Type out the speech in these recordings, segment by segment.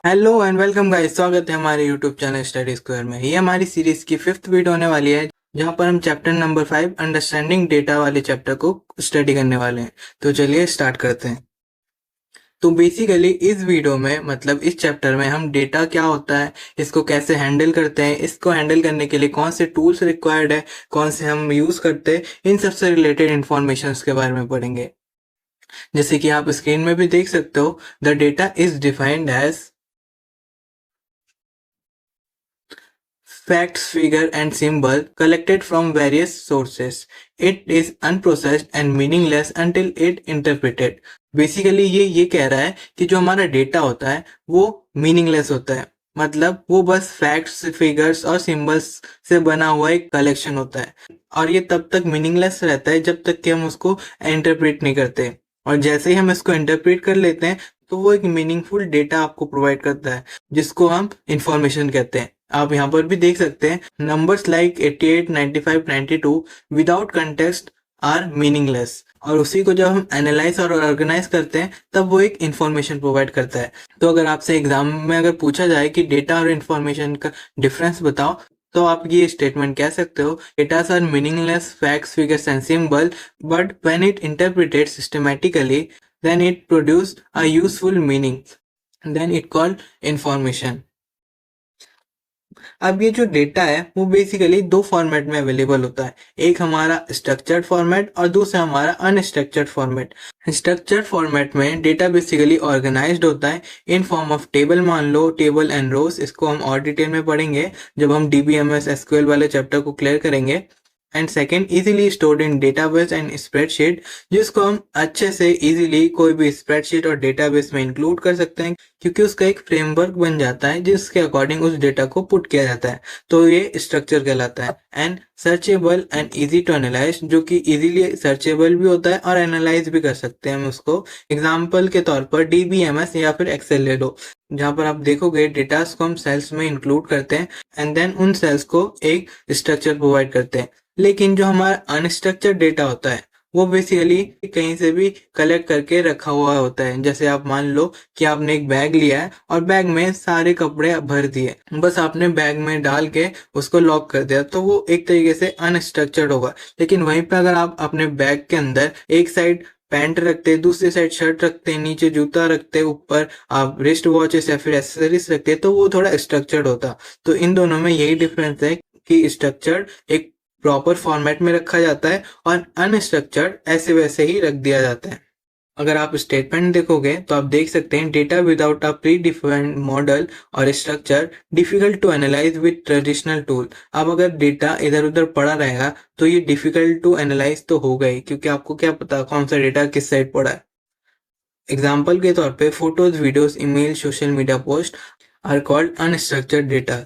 Hello and welcome guys, स्वागत है हमारे यूट्यूब चैनल स्टडी स्क्वायर में। ये हमारी सीरीज की 5th वीडियो होने वाली है, जहां पर हम चैप्टर नंबर 5 अंडरस्टैंडिंग डेटा वाले चैप्टर को स्टडी करने वाले हैं। तो चलिए स्टार्ट करते हैं। तो बेसिकली इस वीडियो में मतलब इस चैप्टर में हम डेटा क्या होता है, इसको कैसे हैंडल करते हैं, इसको हैंडल करने के लिए कौन से टूल्स रिक्वायर्ड है, कौन से हम यूज करते हैं, इन सबसे रिलेटेड इंफॉर्मेशन के बारे में पढ़ेंगे। जैसे कि आप स्क्रीन में भी देख सकते हो, the data is defined as facts, figure and symbol collected from various sources. It is unprocessed and meaningless until it interpreted. Basically ये कह रहा है कि जो हमारा डेटा होता है वो मीनिंगलेस होता है, मतलब वो बस फैक्ट्स, फिगर्स और सिंबल्स से बना हुआ एक कलेक्शन होता है, और ये तब तक मीनिंगलेस रहता है जब तक कि हम उसको इंटरप्रेट नहीं करते। और जैसे ही हम इसको इंटरप्रेट कर लेते हैं तो वो एक मीनिंगफुल डेटा आपको प्रोवाइड करता है, जिसको हम इंफॉर्मेशन कहते हैं। आप यहाँ पर भी देख सकते हैं, numbers like 88, 95, 92 without context are meaningless, और उसी को जब हम एनालाइज और ऑर्गेनाइज करते हैं तब वो एक इंफॉर्मेशन प्रोवाइड करता है। तो अगर आपसे एग्जाम में अगर पूछा जाए कि डेटा और इंफॉर्मेशन का डिफरेंस बताओ, तो आप ये स्टेटमेंट कह सकते हो, datas are meaningless facts, figures and symbol, but when it interpreted systematically then it produce a useful meaning, then it called information. अब ये जो डेटा है वो बेसिकली दो फॉर्मेट में अवेलेबल होता है, एक हमारा स्ट्रक्चर्ड फॉर्मेट और दूसरा हमारा अनस्ट्रक्चर्ड फॉर्मेट। स्ट्रक्चर्ड फॉर्मेट में डेटा बेसिकली ऑर्गेनाइज्ड होता है इन फॉर्म ऑफ टेबल, मान लो टेबल एंड रोज। इसको हम और डिटेल में पढ़ेंगे जब हम डीबीएमएस एसक्यूएल वाले चैप्टर को क्लियर करेंगे। And second, easily stored in database and spreadsheet, जिसको हम अच्छे से इजीली कोई भी स्प्रेडशीट और डेटाबेस में इंक्लूड कर सकते हैं, क्योंकि उसका एक फ्रेमवर्क बन जाता है जिसके अकॉर्डिंग उस डेटा को पुट किया जाता है। तो ये स्ट्रक्चर कहलाता है। And searchable and easy to analyse, जो कि इजीली सर्चेबल भी होता है और एनालाइज भी कर सकते हैं हम उसको। एग्जाम्पल के तौर पर डीबीएमएस या फिर एक्सेल ले लो, जहां पर आप देखोगे डेटास को हम सेल्स में इंक्लूड करते हैं एंड देन उन सेल्स को एक स्ट्रक्चर प्रोवाइड करते हैं। लेकिन जो हमारा अनस्ट्रक्चर्ड डेटा होता है वो बेसिकली कहीं से भी कलेक्ट करके रखा हुआ होता है। जैसे आप मान लो कि आपने एक बैग लिया है और बैग में सारे कपड़े भर दिए, बस आपने बैग में डाल के उसको लॉक कर दिया, तो वो एक तरीके से अनस्ट्रक्चर्ड होगा। लेकिन वहीं पे अगर आप अपने बैग के अंदर एक साइड पैंट रखते, दूसरी साइड शर्ट रखते, नीचे जूता रखते, ऊपर आप रिस्ट वॉचेस या फिर एक्सेसरीज रखते, तो वो थोड़ा स्ट्रक्चर्ड होता। तो इन दोनों में यही डिफरेंस है कि स्ट्रक्चर्ड एक प्रॉपर फॉर्मेट में रखा जाता है और अनस्ट्रक्चर्ड ऐसे वैसे ही रख दिया जाता है। अगर आप स्टेटमेंट देखोगे तो आप देख सकते हैं, data without a predefined model और structure difficult to analyse with traditional tool. अब अगर डेटा इधर उधर पड़ा रहेगा तो ये डिफिकल्ट टू एनालाइज तो होगा ही, क्योंकि आपको क्या पता कौन सा डेटा किस साइड पड़ा है। एग्जाम्पल के तौर पे photos, videos, email, social media post are called unstructured data.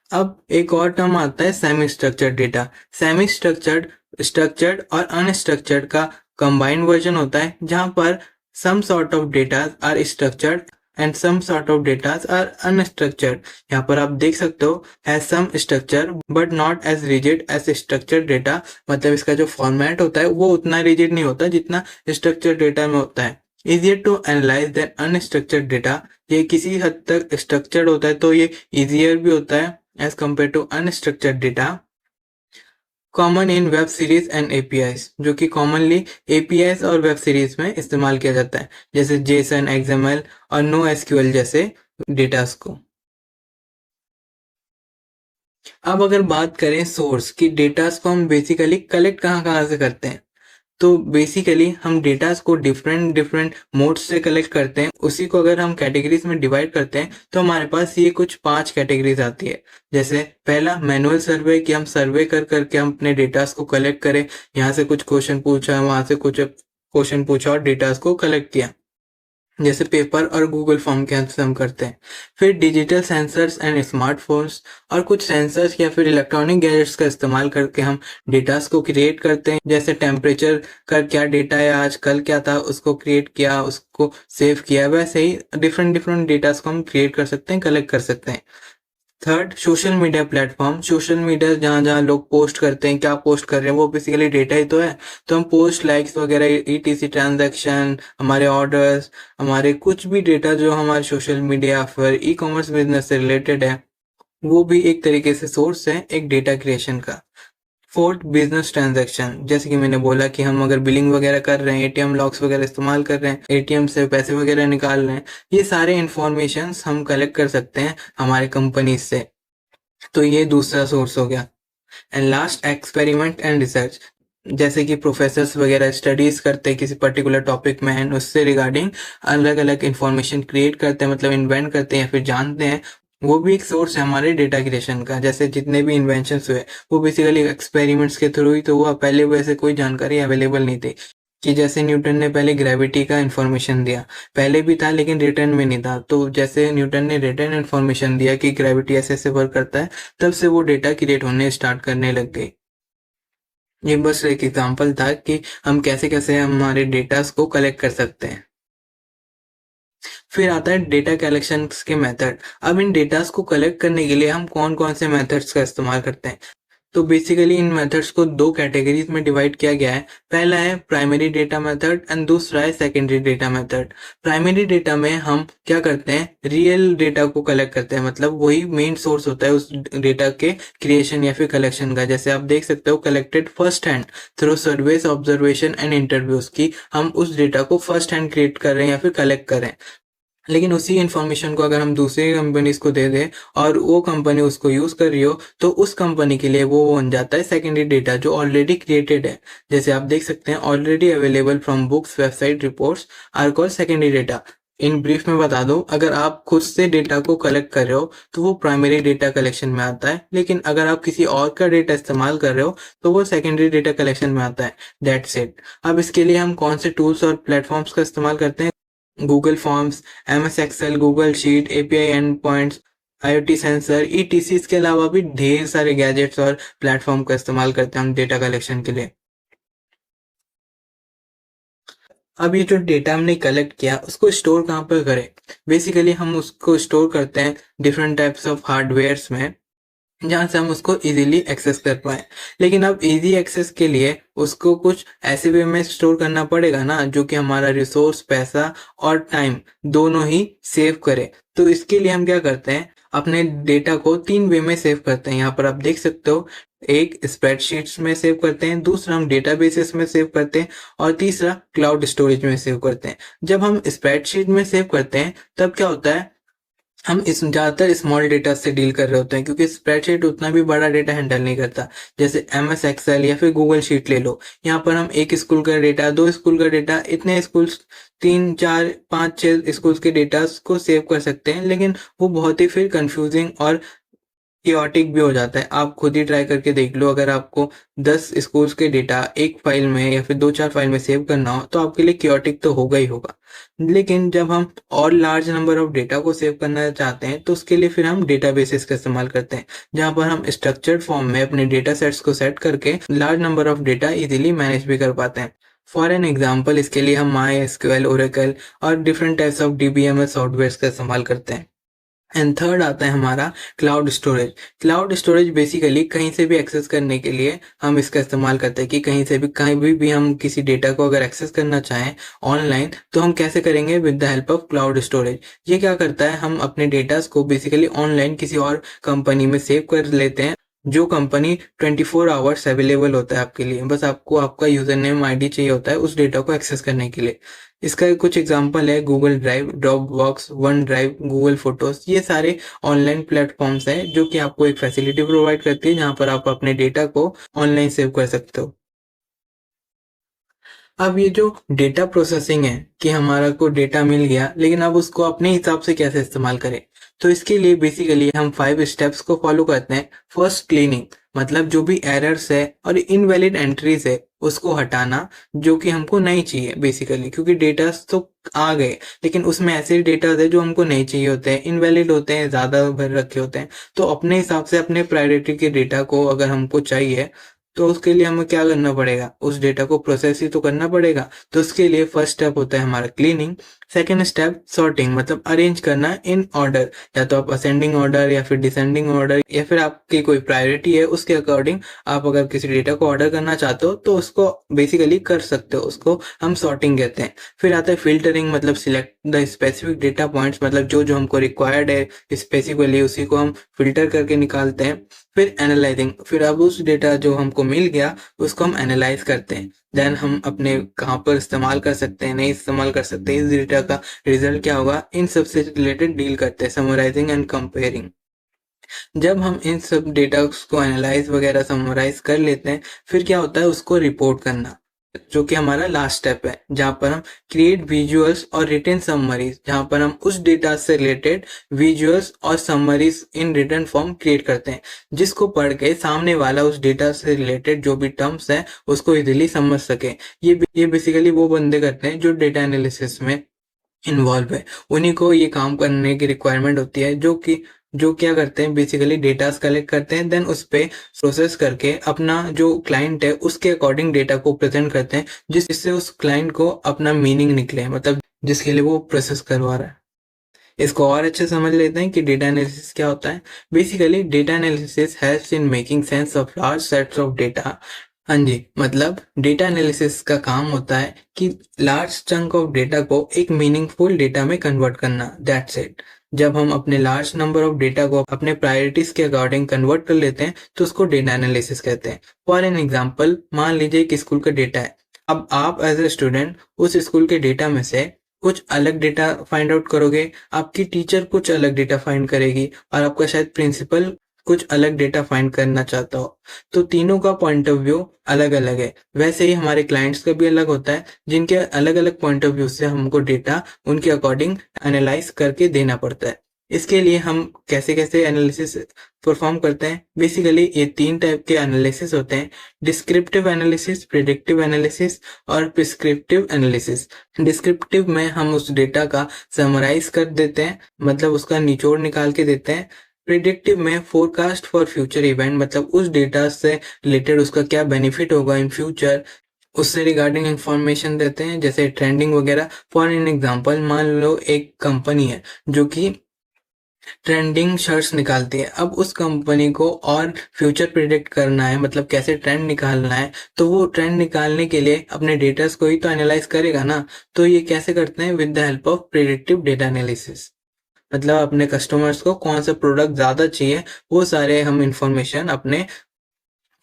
अब एक और टर्म आता है semi structured data. Semi structured, structured और अनस्ट्रक्चर्ड का कंबाइंड वर्जन होता है, जहां पर some sort of data are structured and some sort of data are unstructured. यहाँ पर आप देख सकते हो, has some structure but not as rigid as structured data, मतलब इसका जो फॉर्मेट होता है वो उतना रिजिड नहीं होता जितना स्ट्रक्चर्ड डेटा में होता है। Easier to analyse than unstructured data, ये किसी हद तक स्ट्रक्चर्ड होता है तो ये इजियर भी होता है as compared to unstructured data। Common in web series and APIs, जो कि कॉमनली एपीआईज और वेब सीरीज में इस्तेमाल किया जाता है, जैसे जेसन, एक्सएमएल और नो एसक्यूएल जैसे डेटास को। अब अगर बात करें सोर्स की, डेटास को हम बेसिकली कलेक्ट कहाँ कहाँ से करते हैं, तो बेसिकली हम डेटास को डिफरेंट डिफरेंट मोड्स से कलेक्ट करते हैं। उसी को अगर हम कैटेगरीज में डिवाइड करते हैं तो हमारे पास ये कुछ 5 कैटेगरीज आती है। जैसे पहला मैनुअल सर्वे, कि हम सर्वे कर करके हम अपने डेटास को कलेक्ट करें, यहाँ से कुछ क्वेश्चन पूछा, वहां से कुछ क्वेश्चन पूछा और डेटास को कलेक्ट किया, जैसे पेपर और गूगल फॉर्म के अंदर हम करते हैं। फिर डिजिटल सेंसर्स एंड स्मार्टफोन्स, और कुछ सेंसर्स या फिर इलेक्ट्रॉनिक गैजेट्स का इस्तेमाल करके हम डेटास को क्रिएट करते हैं, जैसे टेम्परेचर का क्या डेटा है, आज कल क्या था, उसको क्रिएट किया, उसको सेव किया। वैसे ही डिफरेंट डिफरेंट डेटास को हम क्रिएट कर सकते हैं, कलेक्ट कर सकते हैं। Third, social media platform. Social media जहाँ जहाँ लोग पोस्ट करते हैं, क्या पोस्ट कर रहे हैं, वो बेसिकली डेटा ही तो है। तो हम पोस्ट, लाइक्स वगैरह, ईटीसी ट्रांजैक्शन, हमारे ऑर्डर्स, हमारे कुछ भी डेटा जो हमारे सोशल मीडिया फिर ई कॉमर्स बिजनेस से रिलेटेड है, वो भी एक तरीके से सोर्स है एक डेटा क्रिएशन का। Fourth, business transaction. जैसे कि मैंने बोला कि हम अगर बिलिंग वगैरह कर रहे हैं, एटीएम लॉक्स वगैरह इस्तेमाल कर रहे हैं, एटीएम से पैसे वगैरह निकाल रहे हैं, ये सारे इंफॉर्मेशन हम कलेक्ट कर सकते हैं हमारे कंपनी से। तो ये दूसरा सोर्स हो गया। And last, experiment and research. जैसे कि प्रोफेसर्स वगैरह स्टडीज करते हैं किसी पर्टिकुलर टॉपिक में एंड उससे रिगार्डिंग अलग अलग इंफॉर्मेशन क्रिएट करते हैं, मतलब इन्वेंट करते हैं या फिर जानते हैं, वो भी एक सोर्स है हमारे डेटा क्रिएशन का। जैसे जितने भी इन्वेंशंस हुए वो बेसिकली एक्सपेरिमेंट्स के थ्रू ही तो हुआ, पहले वैसे कोई जानकारी अवेलेबल नहीं थी। कि जैसे न्यूटन ने पहले ग्रेविटी का इन्फॉर्मेशन दिया, पहले भी था लेकिन रिटर्न में नहीं था, तो जैसे न्यूटन ने रिटर्न इन्फॉर्मेशन दिया कि ग्रेविटी ऐसे ऐसे वर्क करता है, तब से वो डेटा क्रिएट होने स्टार्ट करने लग गई। ये बस एक एग्जांपल था कि हम कैसे कैसे हमारे डेटास को कलेक्ट कर सकते हैं। फिर आता है डेटा कलेक्शन के मेथड। अब इन डेटास को कलेक्ट करने के लिए हम कौन कौन से मेथड्स का इस्तेमाल करते हैं। तो बेसिकली इन मेथड्स को दो कैटेगरीज में डिवाइड किया गया है। पहला है प्राइमरी डेटा मेथड एंड दूसरा है secondary data method. Primary data में हम क्या करते हैं, रियल डेटा को कलेक्ट करते हैं, मतलब वही मेन सोर्स होता है उस डेटा के क्रिएशन या फिर कलेक्शन का। जैसे आप देख सकते हो, collected first hand through surveys, observation and interviews की हम उस डेटा को फर्स्ट हैंड क्रिएट कर रहे हैं या फिर कलेक्ट कर रहे हैं। लेकिन उसी इन्फॉर्मेशन को अगर हम दूसरी कंपनीज को दे दें और वो कंपनी उसको यूज कर रही हो, तो उस कंपनी के लिए वो बन जाता है सेकेंडरी डेटा जो ऑलरेडी क्रिएटेड है। जैसे आप देख सकते हैं, already available from books, website, reports are called secondary data. In brief में बता दो, अगर आप खुद से डेटा को कलेक्ट कर रहे हो तो वो प्राइमरी डेटा कलेक्शन में आता है, लेकिन अगर आप किसी और का डेटा इस्तेमाल कर रहे हो तो वो सेकेंडरी डेटा कलेक्शन में आता है। That's it. अब इसके लिए हम कौन से टूल्स और प्लेटफॉर्म्स का इस्तेमाल करते हैं? Google forms, MS Excel, Google sheet, API endpoints, IoT sensor, ETC. इसके अलावा भी ढेर सारे गैजेट्स और प्लेटफॉर्म का इस्तेमाल करते हैं हम डेटा कलेक्शन के लिए। अब ये जो डेटा हमने कलेक्ट किया उसको स्टोर कहाँ पर करें? बेसिकली हम उसको स्टोर करते हैं डिफरेंट टाइप्स ऑफ हार्डवेयर्स में, जहाँ से हम उसको इजीली एक्सेस कर पाए। लेकिन अब इजी एक्सेस के लिए उसको कुछ ऐसे वे में स्टोर करना पड़ेगा ना, जो कि हमारा रिसोर्स, पैसा और टाइम दोनों ही सेव करे। तो इसके लिए हम क्या करते हैं, अपने डेटा को तीन वे में सेव करते हैं। यहाँ पर आप देख सकते हो, एक स्प्रेडशीट्स में सेव करते हैं, दूसरा हम डेटाबेसेस में सेव करते हैं और तीसरा क्लाउड स्टोरेज में सेव करते हैं। जब हम स्प्रेडशीट में सेव करते हैं तब क्या होता है, हम इस ज़्यादातर स्मॉल डेटा से डील कर रहे होते हैं, क्योंकि स्प्रेडशीट उतना भी बड़ा डेटा हैंडल नहीं करता। जैसे एमएस एक्सेल या फिर गूगल शीट ले लो, यहाँ पर हम एक स्कूल का डेटा, दो स्कूल का डेटा, इतने स्कूल्स, तीन चार पाँच छः स्कूल्स के डेटा को सेव कर सकते हैं, लेकिन वो बहुत ही फिर कंफ्यूजिंग और chaotic भी हो जाता है। आप खुद ही ट्राई करके देख लो, अगर आपको 10 स्कूल्स के डेटा एक फाइल में या फिर 2-4 फाइल में सेव करना हो तो आपके लिए chaotic तो होगा ही होगा। लेकिन जब हम और लार्ज नंबर ऑफ डेटा को सेव करना चाहते हैं तो उसके लिए फिर हम डेटाबेसेस का इस्तेमाल करते हैं, जहाँ पर हम स्ट्रक्चर्ड फॉर्म में अपने डेटा सेट्स को सेट करके large number of data easily manage भी कर पाते हैं। फॉर एन एग्जाम्पल, इसके लिए हम MySQL, ओरेकल और different types of DBMS software का इस्तेमाल करते हैं। एंड थर्ड आता है हमारा cloud storage. Cloud storage basically कहीं से भी एक्सेस करने के लिए हम इसका इस्तेमाल करते हैं, कि कहीं भी हम किसी डेटा को अगर एक्सेस करना चाहें ऑनलाइन तो हम कैसे करेंगे, with the help of cloud storage. ये क्या करता है, हम अपने डेटास को बेसिकली ऑनलाइन किसी और कंपनी में सेव कर लेते हैं, जो कंपनी 24 आवर्स अवेलेबल होता है आपके लिए। बस आपको आपका यूजर नेम, आईडी चाहिए होता है उस डेटा को एक्सेस करने के लिए। इसका कुछ एग्जांपल है Google drive, drop box, one drive, Google photos. ये सारे ऑनलाइन प्लेटफॉर्म्स हैं जो कि आपको एक फैसिलिटी प्रोवाइड करती है, जहां पर आप अपने डेटा को ऑनलाइन सेव कर सकते हो। अब ये जो डेटा प्रोसेसिंग है, कि हमारा को डेटा मिल गया लेकिन अब उसको अपने हिसाब से कैसे इस्तेमाल करें, तो इसके लिए बेसिकली हम 5 स्टेप्स को फॉलो करते हैं। फर्स्ट, क्लीनिंग, मतलब जो भी एरर्स है और इनवैलिड एंट्रीज है उसको हटाना, जो कि हमको नहीं चाहिए बेसिकली, क्योंकि डेटा तो आ गए लेकिन उसमें ऐसे डेटा है जो हमको नहीं चाहिए होते हैं, इनवैलिड होते हैं, ज्यादा भर रखे होते हैं। तो अपने हिसाब से अपने प्रायोरिटी के डेटा को अगर हमको चाहिए तो उसके लिए हमें क्या करना पड़ेगा, उस डेटा को प्रोसेस ही तो करना पड़ेगा। तो उसके लिए फर्स्ट स्टेप होता है हमारा क्लीनिंग। सेकेंड स्टेप सॉर्टिंग, मतलब अरेंज करना इन ऑर्डर, या तो आप असेंडिंग ऑर्डर या फिर डिसेंडिंग ऑर्डर, या फिर आपकी कोई प्रायोरिटी है उसके अकॉर्डिंग आप अगर किसी डेटा को ऑर्डर करना चाहते हो तो उसको बेसिकली कर सकते हो, उसको हम सॉर्टिंग कहते हैं। फिर आता है फिल्टरिंग, मतलब select the specific data points, मतलब जो जो हमको रिक्वायर्ड है स्पेसिफिकली उसी को हम फिल्टर करके निकालते हैं। फिर एनालाइजिंग, फिर अब उस डेटा जो हमको मिल गया उसको हम एनालाइज करते हैं, देन हम अपने कहाँ पर इस्तेमाल कर सकते हैं, नहीं इस्तेमाल कर सकते, इस डेटा का रिजल्ट क्या होगा, इन सब से रिलेटेड डील करते हैं, समराइजिंग एंड कंपेयरिंग। जब हम इन सब डेटा को एनालाइज वगैरह समराइज कर लेते हैं, फिर क्या होता है उसको रिपोर्ट करना, जो कि हमारा लास्ट स्टेप है, जहां पर हम क्रिएट विजुअल्स और रिटन समरीज, जहां पर हम उस डेटा से रिलेटेड विजुअल्स और summaries in written form create करते हैं, जिसको पढ़ के सामने वाला उस डेटा से रिलेटेड जो भी टर्म्स है उसको इजीली समझ सके। ये बेसिकली वो बंदे करते हैं जो डेटा एनालिसिस में इन्वॉल्व है, उन्हीं को ये काम करने की रिक्वायरमेंट होती है, जो क्या करते हैं बेसिकली डेटास कलेक्ट करते हैं, देन उस पे प्रोसेस करके अपना जो क्लाइंट है उसके अकॉर्डिंग डेटा को प्रेजेंट करते हैं, जिससे उस क्लाइंट को अपना मीनिंग निकले, मतलब जिसके लिए वो प्रोसेस करवा रहा है। इसको और अच्छे समझ लेते हैं कि डेटा एनालिसिस क्या होता है। Basically data analysis helps in making sense of large sets of data. हाँ जी, मतलब डेटा एनालिसिस का काम होता है कि लार्ज चंक ऑफ डेटा को एक मीनिंगफुल डेटा में कन्वर्ट करना, दैट्स इट। जब हम अपने लार्ज नंबर ऑफ डेटा को अपने प्रायोरिटीज के अकॉर्डिंग कन्वर्ट कर लेते हैं तो उसको डेटा एनालिसिस कहते हैं। फॉर एन एग्जांपल, मान लीजिए एक स्कूल का डेटा है। अब आप एज ए स्टूडेंट उस स्कूल के डेटा में से कुछ अलग डेटा फाइंड आउट करोगे, आपकी टीचर कुछ अलग डेटा फाइंड करेगी, और आपका शायद प्रिंसिपल कुछ अलग डेटा फाइंड करना चाहता हो। तो तीनों का पॉइंट ऑफ व्यू अलग अलग है। वैसे ही हमारे क्लाइंट्स का भी अलग होता है, जिनके अलग अलग पॉइंट ऑफ व्यू से हमको डेटा उनके अकॉर्डिंग एनालाइज करके देना पड़ता है। इसके लिए हम कैसे कैसे एनालिसिस परफॉर्म करते हैं, बेसिकली ये 3 टाइप के एनालिसिस होते हैं: डिस्क्रिप्टिव एनालिसिस, प्रिडिक्टिव एनालिसिस और प्रिस्क्रिप्टिव एनालिसिस। डिस्क्रिप्टिव में हम उस डेटा का समराइज कर देते हैं, मतलब उसका निचोड़ निकाल के देते हैं। प्रिडिक्टिव में फोरकास्ट फॉर फ्यूचर इवेंट, मतलब उस डेटा से रिलेटेड उसका क्या बेनिफिट होगा इन फ्यूचर, उससे रिगार्डिंग इंफॉर्मेशन देते हैं, जैसे ट्रेंडिंग वगैरह। फॉर एन एग्जांपल, मान लो एक कंपनी है जो कि ट्रेंडिंग शर्ट्स निकालती है। अब उस कंपनी को और फ्यूचर प्रिडिक्ट करना है, मतलब कैसे ट्रेंड निकालना है, तो वो ट्रेंड निकालने के लिए अपने डेटास को ही तो एनालाइज करेगा ना। तो ये कैसे करते हैं, with the help of predictive data analysis. मतलब अपने कस्टमर्स को कौन सा प्रोडक्ट ज्यादा चाहिए वो सारे हम इंफॉर्मेशन अपने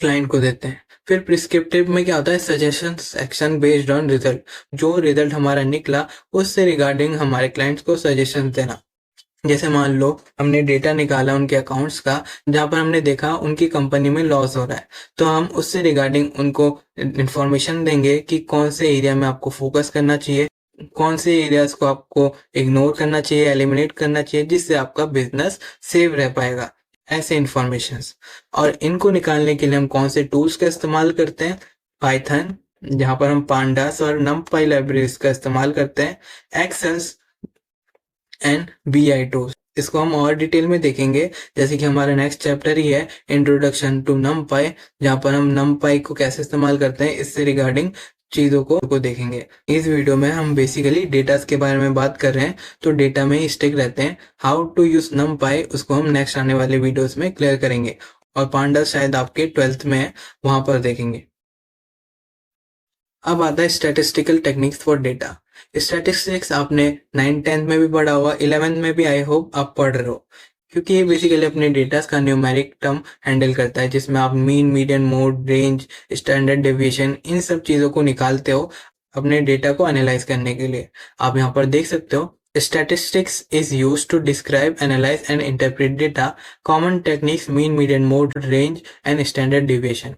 क्लाइंट को देते हैं। फिर प्रिस्क्रिप्टिव में क्या होता है, suggestions action based on result, जो रिजल्ट हमारा निकला उससे रिगार्डिंग हमारे क्लाइंट्स को सजेशन देना। जैसे मान लो हमने डेटा निकाला उनके अकाउंट्स का, जहां पर हमने देखा उनकी कंपनी में लॉस हो रहा है, तो हम उससे रिगार्डिंग उनको इंफॉर्मेशन देंगे कि कौन से एरिया में आपको फोकस करना चाहिए, कौन से एरियाज को आपको इग्नोर करना चाहिए, एलिमिनेट करना चाहिए, जिससे आपका बिजनेस सेव रह पाएगा। ऐसे इंफॉर्मेशंस। और इनको निकालने के लिए हम कौन से टूल्स का इस्तेमाल करते हैं, पाइथन, जहां पर हम पांडास और नमपाई लाइब्रेरीज का इस्तेमाल करते हैं, एक्सेल्स एंड बीआई टूल्स। इसको हम और डिटेल में देखेंगे, जैसे कि हमारा नेक्स्ट चैप्टर ही है इंट्रोडक्शन टू नमपाई, जहां पर हम नमपाई को कैसे इस्तेमाल करते हैं इससे रिगार्डिंग चीजों को देखेंगे। इस वीडियो में हम बेसिकली डेटा के बारे में बात कर रहे हैं, तो डेटा में ही स्टिक रहते हैं। हाउ टू यूज नमपाई उसको हम नेक्स्ट आने वाले वीडियोस में क्लियर करेंगे, और पांडास शायद आपके 12th में है, वहां पर देखेंगे। अब आता है statistical techniques for data. Statistics आपने 9th 10th में भी पढ़ा हुआ, 11th में भी आई होप आप पढ़ रहे हो, क्योंकि ये बेसिकली अपने डेटा का न्यूमेरिक टर्म हैंडल करता है, जिसमें आप mean, median, mode, range, standard deviation, इन सब चीजों को निकालते हो अपने डेटा को एनालाइज करने के लिए। आप यहाँ पर देख सकते हो, statistics is use to describe, analyse and interpret data. Common techniques: mean, median, mode, range and standard deviation.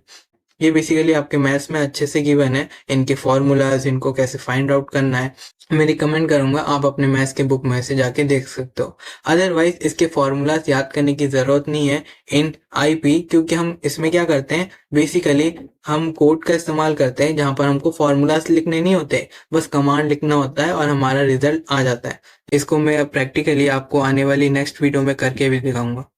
ये बेसिकली आपके मैथ्स में अच्छे से गिवन है, इनके फॉर्मूलाज, इनको कैसे फाइंड आउट करना है। मैं रिकमेंड करूंगा आप अपने मैथ्स के बुक में से जाके देख सकते हो। अदरवाइज इसके फॉर्मूलाज याद करने की जरूरत नहीं है इन आईपी, क्योंकि हम इसमें क्या करते हैं, बेसिकली हम कोड का इस्तेमाल करते हैं, जहां पर हमको फॉर्मूलाज लिखने नहीं होते, बस कमांड लिखना होता है और हमारा रिजल्ट आ जाता है। इसको मैं प्रैक्टिकली आपको आने वाली नेक्स्ट वीडियो में करके भी दिखाऊंगा।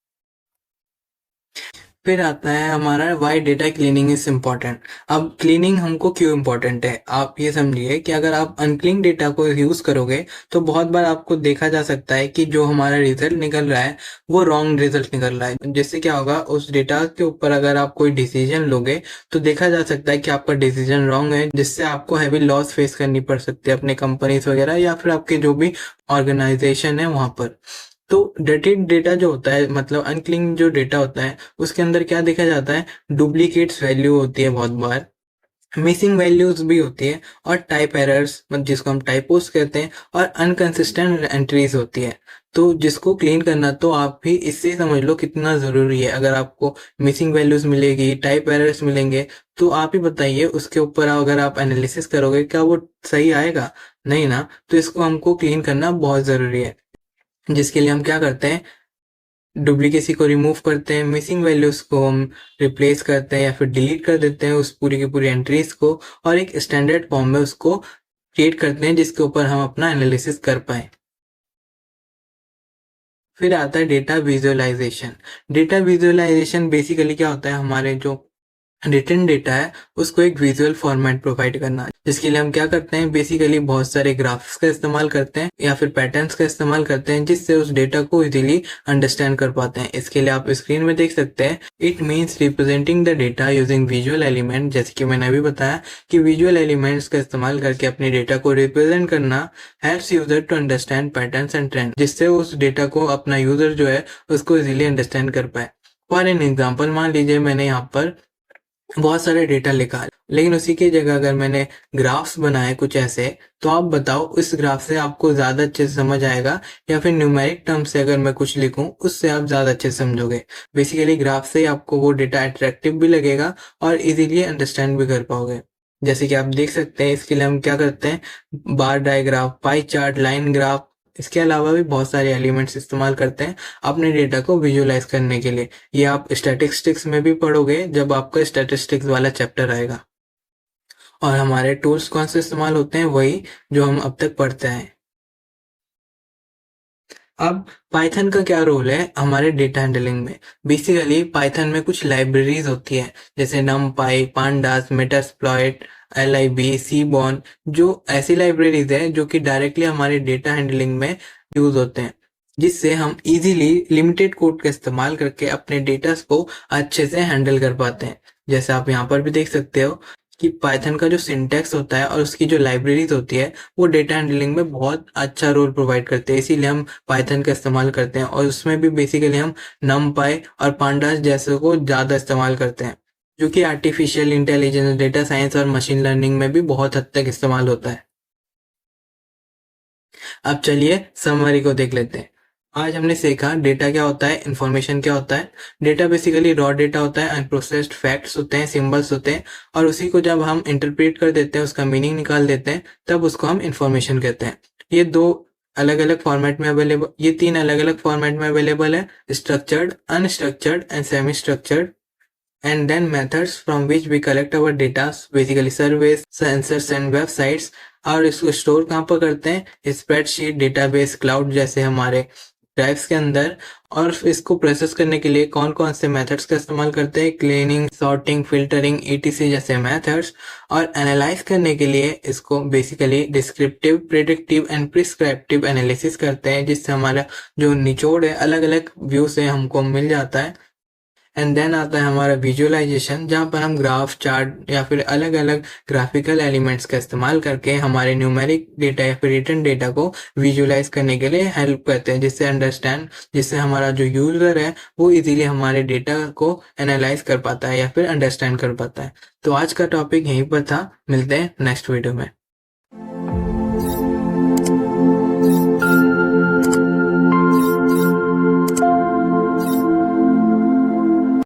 फिर आता है हमारा why data cleaning is important. अब क्लीनिंग हमको क्यों इम्पोर्टेंट है, आप ये समझिए कि अगर आप अनक्लीन डेटा को यूज करोगे तो बहुत बार आपको देखा जा सकता है कि जो हमारा रिजल्ट निकल रहा है वो रॉन्ग रिजल्ट निकल रहा है। जिससे क्या होगा, उस डेटा के ऊपर अगर आप कोई डिसीजन लोगे तो देखा जा सकता है कि आपका डिसीजन रॉन्ग है, जिससे आपको हैवी लॉस फेस करनी पड़ सकती है अपने कंपनीज वगैरह या फिर आपके जो भी ऑर्गेनाइजेशन है वहां पर। तो डर्टी डेटा जो होता है, मतलब अनक्लीन जो डेटा होता है, उसके अंदर क्या देखा जाता है, डुप्लीकेट्स वैल्यू होती है बहुत बार, मिसिंग वैल्यूज भी होती है, और टाइप एरर्स मतलब जिसको हम टाइपोस कहते हैं, और अनकंसिस्टेंट एंट्रीज होती है। तो जिसको क्लीन करना, तो आप भी इससे समझ लो कितना जरूरी है। अगर आपको मिसिंग वैल्यूज मिलेगी, टाइप एरर्स मिलेंगे, तो आप ही बताइए उसके ऊपर अगर आप एनालिसिस करोगे क्या वो सही आएगा? नहीं ना। तो इसको हमको क्लीन करना बहुत जरूरी है, जिसके लिए हम क्या करते हैं, डुप्लीकेसी को रिमूव करते हैं, मिसिंग वैल्यूज को हम रिप्लेस करते हैं या फिर डिलीट कर देते हैं उस पूरी की पूरी एंट्रीज को, और एक स्टैंडर्ड फॉर्म में उसको क्रिएट करते हैं जिसके ऊपर हम अपना एनालिसिस कर पाए। फिर आता है data visualisation. Data visualisation basically क्या होता है, हमारे जो रिटन डेटा है उसको एक विजुअल फॉर्मेट प्रोवाइड करना, जिसके लिए हम क्या करते हैं, बेसिकली बहुत सारे ग्राफ्स का इस्तेमाल करते हैं या फिर पैटर्न्स का इस्तेमाल करते हैं, जिससे उस डेटा को इजीली अंडरस्टैंड कर पाते हैं। इसके लिए आप स्क्रीन में देख सकते हैं, it means representing the data using visual element. जैसे कि मैंने अभी बताया कि विजुअल एलिमेंट्स का इस्तेमाल करके अपने डेटा को रिप्रेजेंट करना helps user to understand patterns and trend, जिससे उस डेटा को अपना यूजर जो है उसको इजीली अंडरस्टैंड कर पाए। फॉर एन एग्जाम्पल, मान लीजिए मैंने यहाँ पर बहुत सारे डेटा लिखा है, लेकिन उसी की जगह अगर मैंने ग्राफ्स बनाए कुछ ऐसे, तो आप बताओ इस ग्राफ से आपको ज्यादा अच्छे से समझ आएगा या फिर न्यूमेरिक टर्म से अगर मैं कुछ लिखूं उससे आप ज्यादा अच्छे से समझोगे? बेसिकली ग्राफ से आपको वो डेटा अट्रैक्टिव भी लगेगा और इजीली अंडरस्टैंड भी कर पाओगे। जैसे कि आप देख सकते हैं, इसके लिए हम क्या करते हैं, bar diagraph, pie chart, line graph, इसके अलावा भी बहुत सारे एलिमेंट्स इस्तेमाल करते हैं अपने डेटा को विजुअलाइज करने के लिए। ये आप स्टैटिस्टिक्स में भी पढ़ोगे जब आपका स्टैटिस्टिक्स वाला चैप्टर आएगा। और हमारे टूल्स कौन से इस्तेमाल होते हैं, वही जो हम अब तक पढ़ते हैं। अब पाइथन का क्या रोल है हमारे डेटा हैंडलिंग में? बेसिकली पाइथन में कुछ लाइब्रेरीज होती है, जैसे numpy, pandas, metasploit, lib, seaborn, जो ऐसी लाइब्रेरीज है जो कि डायरेक्टली हमारे डेटा हैंडलिंग में यूज होते हैं, जिससे हम इजीली लिमिटेड कोड का इस्तेमाल करके अपने डेटा को अच्छे से हैंडल कर पाते हैं। जैसे आप यहाँ पर भी देख सकते हो कि पाइथन का जो सिंटैक्स होता है और उसकी जो लाइब्रेरीज होती है वो डेटा हैंडलिंग में बहुत अच्छा रोल प्रोवाइड करते हैं, इसीलिए हम पाइथन का इस्तेमाल करते हैं। और उसमें भी बेसिकली हम numpy और pandas जैसे को ज़्यादा इस्तेमाल करते हैं, जो कि आर्टिफिशियल इंटेलिजेंस, डेटा साइंस और मशीन लर्निंग में भी बहुत हद तक इस्तेमाल होता है। अब चलिए समरी को देख लेते हैं। आज हमने सीखा डेटा क्या होता है, इंफॉर्मेशन क्या होता है। डेटा बेसिकली रॉ डेटा होता है, अनप्रोसेस्ड फैक्ट्स होते हैं, सिंबल्स होते हैं, और उसी को जब हम इंटरप्रेट कर देते हैं, उसका मीनिंग निकाल देते हैं, तब उसको हम इंफॉर्मेशन कहते हैं। ये दो अलग अलग फॉर्मेट में अवेलेबल, ये तीन अलग अलग फॉर्मेट में अवेलेबल है, structured, unstructured and semi structured. And then methods from which we collect our data, basically surveys, sensors and websites। और इसको स्टोर कहाँ पर करते हैं, स्प्रेडशीट, डेटाबेस, क्लाउड जैसे हमारे ड्राइव्स के अंदर। और इसको प्रोसेस करने के लिए कौन कौन से मेथड्स का इस्तेमाल करते हैं, क्लीनिंग, सॉर्टिंग, फिल्टरिंग, etc जैसे मेथड्स। और एनालाइज करने के लिए इसको basically descriptive, predictive and prescriptive analysis करते हैं, जिससे हमारा जो निचोड़ है अलग अलग व्यू से हमको मिल जाता है। एंड देन आता है हमारा विजुअलाइजेशन, जहाँ पर हम ग्राफ, चार्ट या फिर अलग अलग ग्राफिकल एलिमेंट्स का इस्तेमाल करके हमारे न्यूमेरिक डेटा या फिर रिटन डेटा को विजुअलाइज करने के लिए हेल्प करते हैं, जिससे हमारा जो यूजर है वो इजीली हमारे डेटा को एनालाइज कर पाता है या फिर अंडरस्टैंड कर पाता है। तो आज का टॉपिक यहीं पर था, मिलते हैं नेक्स्ट वीडियो में।